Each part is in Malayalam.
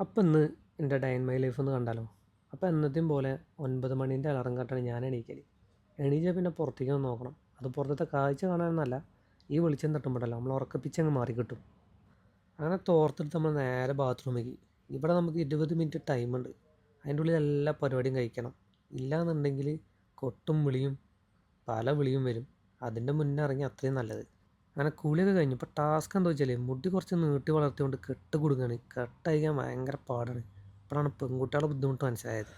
അപ്പം ഇന്ന് എൻ്റെ ഡേ ഇൻ മൈ ലൈഫ് ഒന്ന് കണ്ടാലോ. അപ്പോൾ എന്നത്തെയും പോലെ 9 മണീൻ്റെ അലാറം കാട്ടാണ് ഞാൻ എണീക്കൽ. എണീച്ചാൽ പിന്നെ പുറത്തേക്ക് ഒന്ന് നോക്കണം. അത് പുറത്തത്തെ കാഴ്ച കാണാനൊന്നല്ല, ഈ വെളിച്ചം തട്ടുമ്പോഴല്ലോ നമ്മൾ ഉറക്കപ്പിച്ചങ്ങ് മാറി കിട്ടും. അങ്ങനെ തോർത്തെടുത്ത് നമ്മൾ നേരെ ബാത്റൂമിലേക്ക്. ഇവിടെ നമുക്ക് 20 മിനിറ്റ് ടൈമുണ്ട്. അതിൻ്റെ ഉള്ളിൽ എല്ലാ പരിപാടിയും കഴിക്കണം. ഇല്ലയെന്നുണ്ടെങ്കിൽ കൊട്ടും വിളിയും പല വിളിയും വരും. അതിൻ്റെ മുന്നേ ഇറങ്ങി അത്രയും നല്ലത്. അങ്ങനെ കുളിയൊക്കെ കഴിഞ്ഞു. ഇപ്പോൾ ടാസ്ക് എന്താ വെച്ചാൽ മുടി കുറച്ച് നീട്ടി വളർത്തിക്കൊണ്ട് കെട്ട് കൊടുക്കുകയാണ്. കെട്ടയക്കാൻ ഭയങ്കര പാടാണ്. ഇപ്പോഴാണ് പെൺകുട്ടികളുടെ ബുദ്ധിമുട്ട് മനസ്സിലായത്.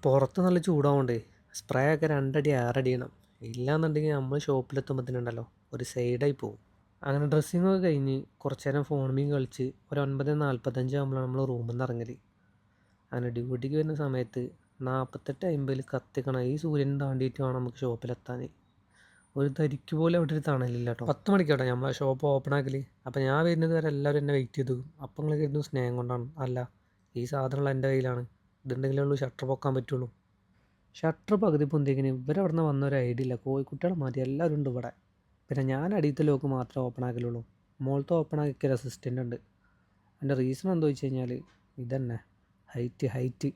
പുറത്ത് നല്ല ചൂടാവുകൊണ്ടേ സ്പ്രേ ഒക്കെ 2 അടി 6 അടി ചെയ്യണം. ഇല്ലയെന്നുണ്ടെങ്കിൽ നമ്മൾ ഷോപ്പിലെത്തുമ്പോഴത്തേനുണ്ടല്ലോ ഒരു സൈഡായി പോകും. അങ്ങനെ ഡ്രസ്സിങ്ങൊക്കെ കഴിഞ്ഞ് കുറച്ച് നേരം ഫോണിൽ കളിച്ച് ഒരു 9:45 ആകുമ്പോഴാണ് നമ്മൾ റൂമിൽ നിന്ന് ഇറങ്ങൽ. അങ്ങനെ ഡ്യൂട്ടിക്ക് വരുന്ന സമയത്ത് 48:50 കത്തിക്കണം. ഈ സൂര്യൻ താണ്ടിയിട്ട് വേണം നമുക്ക് ഷോപ്പിലെത്താൻ. ഒരു തരിക്ക് പോലെ അവിടെ ഒരു തണലില്ല കേട്ടോ. 10 മണിക്കാട്ടോ നമ്മളെ ഷോപ്പ് ഓപ്പൺ ആക്കൽ. അപ്പോൾ ഞാൻ വരുന്നത് വരെ എല്ലാവരും എന്നെ വെയിറ്റ് ചെയ്തു. അപ്പം നിങ്ങൾ കരുതും സ്നേഹം കൊണ്ടാണ്. അല്ല, ഈ സാധനമുള്ള എൻ്റെ കയ്യിലാണ്. ഇതുണ്ടെങ്കിലേ ഉള്ളൂ ഷട്ടർ പൊക്കാൻ പറ്റുള്ളൂ. ഷട്ടർ പകുതി പൊന്തിക്കിന് ഇവരവിടെ നിന്ന് വന്ന ഒരു ഐഡിയ ഇല്ല. കോഴിക്കുട്ടികളെ മതി, എല്ലാവരും ഉണ്ട് ഇവിടെ. പിന്നെ ഞാൻ അടിയത്തെ ലോക്ക് മാത്രമേ ഓപ്പൺ ആക്കലുള്ളൂ. മോളത്തെ ഓപ്പൺ ആക്കിയ ഒരു അസിസ്റ്റൻ്റ് ഉണ്ട്. എൻ്റെ റീസൺ എന്താ വെച്ച് കഴിഞ്ഞാൽ ഇതന്നെ, ഹൈറ്റ്.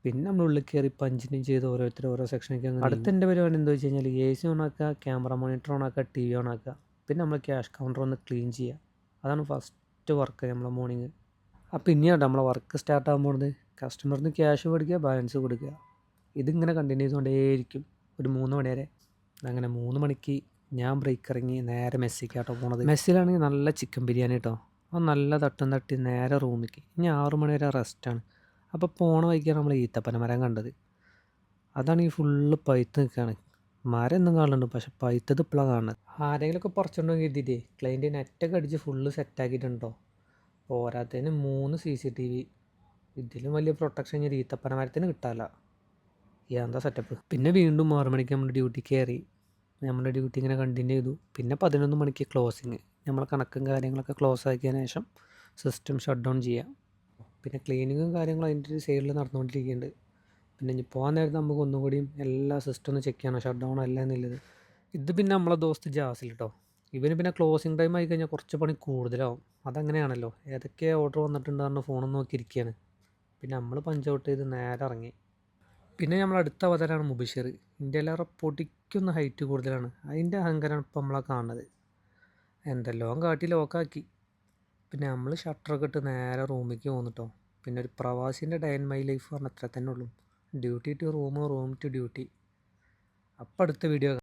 പിന്നെ നമ്മൾ ഉള്ളിൽ കയറി പഞ്ചിനും ചെയ്ത് ഓരോരുത്തർ ഓരോ സെക്ഷനൊക്കെ അങ്ങനെ. അടുത്ത എൻ്റെ പരിപാടി എന്താ വെച്ച് കഴിഞ്ഞാൽ AC ഓൺ ആക്കുക, ക്യാമറ മോണിറ്റർ ഓൺ ആക്കുക, TV ഓൺ ആക്കുക. പിന്നെ നമ്മൾ ക്യാഷ് കൗണ്ടർ ഒന്ന് ക്ലീൻ ചെയ്യുക. അതാണ് ഫസ്റ്റ് വർക്ക് നമ്മളെ മോർണിംഗ്. അപ്പോൾ ഇനിയാണ് നമ്മളെ വർക്ക് സ്റ്റാർട്ട് ആകാൻ പോകുന്നത്. കസ്റ്റമറിന് ക്യാഷ് മേടിക്കുക, ബാലൻസ് കൊടുക്കുക. ഇതിങ്ങനെ കണ്ടിന്യൂ ചെയ്തുകൊണ്ടേയിരിക്കും ഒരു 3 മണി വരെ. അങ്ങനെ 3 മണിക്ക് ഞാൻ ബ്രേക്ക് ഇറങ്ങി നേരെ മെസ്സിക്കാട്ടോ പോണത്. മെസ്സിലാണെങ്കിൽ നല്ല ചിക്കൻ ബിരിയാണി കേട്ടോ. അപ്പോൾ നല്ല തട്ടി നേരെ റൂമിലേക്ക്. ഇനി 6 മണി വരെ റെസ്റ്റാണ്. അപ്പോൾ പോണ വഴിക്കാണ് നമ്മൾ ഈത്തപ്പന മരം കണ്ടത്. അതാണെങ്കിൽ ഫുള്ള് പഴുത്ത് നിൽക്കുകയാണ്. മരം എന്നും കാണുന്നുണ്ട്, പക്ഷെ പഴുത്തത് ഇപ്പോഴാണ് കാണുന്നത്. ആരെങ്കിലുമൊക്കെ പറിച്ചുകൊണ്ടോ കരുതിയിട്ടേ ക്ലൈൻറ്റ് നെറ്റൊക്കെ അടിച്ച് ഫുള്ള് സെറ്റാക്കിയിട്ടുണ്ടോ. പോരാത്തതിന് 3 CCTV. ഇതിലും വലിയ പ്രൊട്ടക്ഷൻ ഞാൻ ഈത്തപ്പന മരത്തിന് കിട്ടാല്ല. എന്താ സെറ്റപ്പ്. പിന്നെ വീണ്ടും 6 മണിക്ക് നമ്മൾ ഡ്യൂട്ടി കയറി. നമ്മുടെ ഡ്യൂട്ടി ഇങ്ങനെ കണ്ടിന്യൂ ചെയ്തു. പിന്നെ 11 മണിക്ക് ക്ലോസിങ്. നമ്മൾ കണക്കും കാര്യങ്ങളൊക്കെ ക്ലോസ് ആക്കിയതിന് ശേഷം സിസ്റ്റം ഷട്ട് ഡൗൺ ചെയ്യാം. പിന്നെ ക്ലീനിങ്ങും കാര്യങ്ങളും അതിൻ്റെ ഒരു സൈഡിൽ നടന്നുകൊണ്ടിരിക്കുന്നുണ്ട്. പിന്നെ ഇനി പോകാൻ നേരത്തെ നമുക്ക് ഒന്നും കൂടിയും എല്ലാ സിസ്റ്റം ഒന്ന് ചെക്ക് ചെയ്യണം, ഷട്ട് ഡൗൺ അല്ല എന്നുള്ളത്. ഇത് പിന്നെ നമ്മളെ ദോസ്ത് ജാസിൽ കേട്ടോ. ഇവന് പിന്നെ ക്ലോസിങ് ടൈം ആയി കഴിഞ്ഞാൽ കുറച്ച് പണി കൂടുതലാവും. അതങ്ങനെയാണല്ലോ, ഏതൊക്കെ ഓർഡർ വന്നിട്ടുണ്ടെന്ന് ഫോണും നോക്കിയിരിക്കുകയാണ്. പിന്നെ നമ്മൾ പഞ്ച് ഔട്ട് ചെയ്ത് നേരെ ഇറങ്ങി. പിന്നെ നമ്മൾ അടുത്ത അവതാരമാണ് മുബിഷർ. ഇന്ത്യയിലേറെ പൊടിക്കുന്ന ഹൈറ്റ് കൂടുതലാണ്. അതിൻ്റെ അഹങ്കാരമാണ് ഇപ്പം നമ്മളെ കാണുന്നത്. എന്തെല്ലാം കാട്ടി ലോക്കാക്കി. പിന്നെ നമ്മൾ ഷട്ടറൊക്കെ ഇട്ട് നേരെ റൂമിലേക്ക് പോന്നിട്ടോ. പിന്നെ ഒരു പ്രവാസിൻ്റെ ഡേ ഇൻ മൈ ലൈഫ് പറഞ്ഞാൽ അത്ര തന്നെ ഉള്ളൂ. Duty to room, room to duty. അപ്പം അടുത്ത വീഡിയോ